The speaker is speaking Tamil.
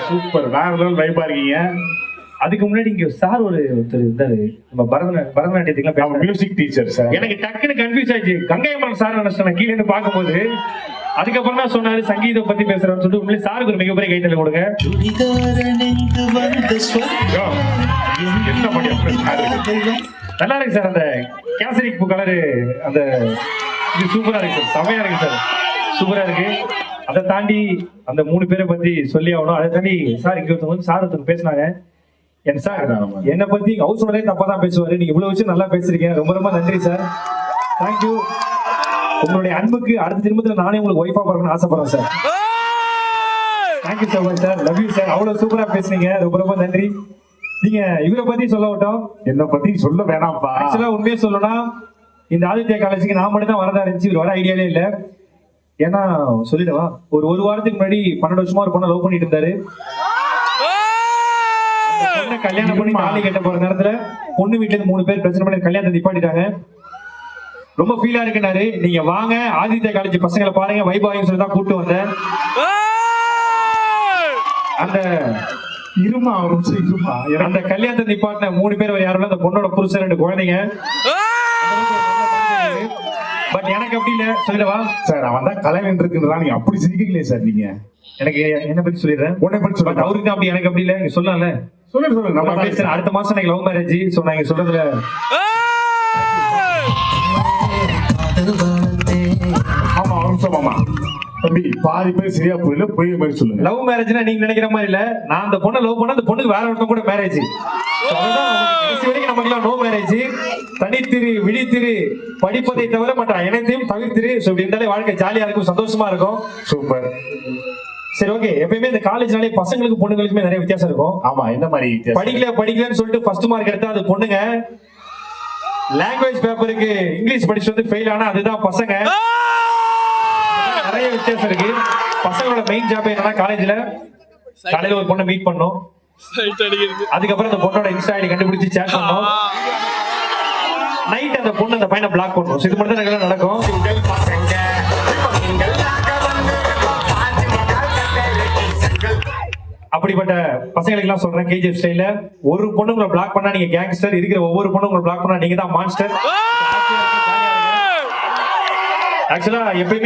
சூப்பர், வேற லெவல் வைப்பா இருக்கீங்க. அதுக்கு முன்னாடி இங்க சார் ஒருத்தர் இருந்தாரு, நம்ம பரதநாட்டியத்துக்குலாம் மியூசிக் டீச்சர் சார். எனக்கு டக்குன்னு கன்ஃபியூஸ் ஆயிடுச்சு. கங்கை அமரன் சார் நினைச்சேன் கீழே இருந்து பார்க்கும்போது. அதுக்கப்புறம் தான் சொன்னாரு சங்கீதம் பத்தி பேசுறேன்னு சொல்லிட்டு. உண்மையிலே சாருக்கு ஒரு மிகப்பெரிய கைத்தல கொடுங்க. என்ன பண்ணி நல்லா இருக்கு சார். அந்த கேசரி பூ கலரு அந்த இது சூப்பரா இருக்கு சார். செமையா இருக்கு சார். சூப்பரா இருக்கு. அதை தாண்டி அந்த 3 பேரை பத்தி சொல்லி ஆகணும். அதை தாண்டி சார் இங்க ஒருத்தவங்க சார் ஒருத்தவங்க பேசினாங்க. என் சார் என்னை பத்தி ஹவுஸ் ஓனரே தப்பா தான் பேசுவாரு. நீங்க இவ்வளவு வச்சு நல்லா பேசுறீங்க. ரொம்ப ரொம்ப நன்றி சார். தேங்க்யூ. உங்களுடைய அன்புக்கு அடுத்த திரும்பத்துல நானே உங்களுக்கு ஒய்ஃபா பார்க்கணும்னு ஆசைப்படுறேன் sir. Thank you so much sir. Love you sir. அவ்வளவு சூப்பரா பேசுனீங்க. ரொம்ப ரொம்ப நன்றி. நீங்க இவரை பத்தி சொல்ல விட்டோம். என்ன பத்தி சொல்ல வேணாம்ப்பா. ஆக்சுவலா உண்மையே சொல்லணும்னா இந்த ஆதித்யா காலேஜுக்கு நான் மட்டும் தான் வரதா இருந்துச்சு. இவர் வர ஐடியாலே இல்ல. ஏன்னா சொல்லிடவா, ஒரு வாரத்துக்கு முன்னாடி 12 வருஷமா ஒரு பொண்ணை லவ் பண்ணிட்டு இருந்தாரு. கல்யாணம் பண்ணி தாலி கட்ட போற நேரத்துல பொண்ணு வீட்டுல இருந்து 3 பேர் பிரச்சனை பண்ணி கல்யாணத்தை நிப்பாட்டிட்டாங்க. ரொம்ப ஃபீலா இருக்குனாரு. நீங்க வாங்க ஆதித்யா காலேஜ் பசங்களை பாருங்க வைபாயும் சொல்லி தான் கூப்பிட்டு வந்தேன். அந்த இருமா அந்த கல்யாணத்தை நிப்பாட்டின 3 பேர் யாரும் அந்த பொண்ணோட புருஷன் 2 குழந்தைங்க. பட் எனக்கு அப்படி இல்ல. சொல்லிடவா சார், அவன் தான் கலைவன் இருக்குன்றா. நீங்க அப்படி சிரிக்கலையே சார். நீங்க எனக்கு என்ன பத்தி சொல்லிடுறேன். உன்னை பத்தி சொல்லுங்க. அவருக்கு தான் அப்படி, எனக்கு அப்படி இல்ல. நீங்க சொல்லலாம்ல. சொல்லுங்க. நம்ம அடுத்த மாசம் எனக்கு லவ் மேரேஜ் சொன்னாங்க. சொல்றதுல ஆமா ஆமா தம்பி, பாதி பேர் சரியா புரியல. புரிய மாதிரி சொல்லுங்க. லவ் மேரேஜ்னா நீங்க நினைக்கிற மாதிரி இல்ல. நான் அந்த பொண்ணை லவ் பண்ண அந்த பொண்ணுக்கு வேற ஒருத்தன் கூட மேரேஜ். வரைக்கும் நமக்குலாம் நோ மேரேஜ். தனித்திரு விழித்திரு படிப்பதை தவிர மற்ற அனைத்தையும் தவிர்த்திரு. இப்படி இருந்தாலே வாழ்க்கை ஜாலியா இருக்கும், சந்தோஷமா இருக்கும். சூப்பர். சரி, ஓகே. எப்பயுமே இந்த காலேஜ்னாலே பசங்களுக்கு பொண்ணுங்களுக்குமே நிறைய வித்தியாசம் இருக்கும். ஆமா, என்ன மாதிரி படிக்கலன்னு சொல்லிட்டு ஃபர்ஸ்ட் மார்க் எடுத்தா அது பொண்ணுங்க. லாங்குவேஜ் பேப்பருக்கு இங்கிலீஷ் படிச்சு வந்து ஃபெயில் ஆனா அதுதான் பசங்க. நிறைய வித்தியாசம் இருக்கு. பசங்களோட மெயின் ஜாப் என்னன்னா காலேஜ்ல காலையில ஒரு பொண்ணை மீட் பண்ணணும். அதுக்கப்புறம் அந்த பொண்ணோட இன்ஸ்டா ஐடி கண்டுபிடிச்சு சேட் பண்ணணும். நைட் அந்த பொண்ணு அந்த பையனை பிளாக் பண்ணணும். இது மட்டும் தான் நடக்கும். அப்படிப்பட்ட பசங்களுக்கு எல்லாம் சொல்றேன், கேஜிஎஃப் ஸ்டைல்ல ஒரு பொண்ணு உங்களை பிளாக் பண்ணா நீங்க கேங்ஸ்டர், இருக்கிற ஒவ்வொரு பொண்ணு உங்களை பிளாக் பண்ணா நீங்க தான் மான்ஸ்டர். ஆக்சுவலா எப்பயுமே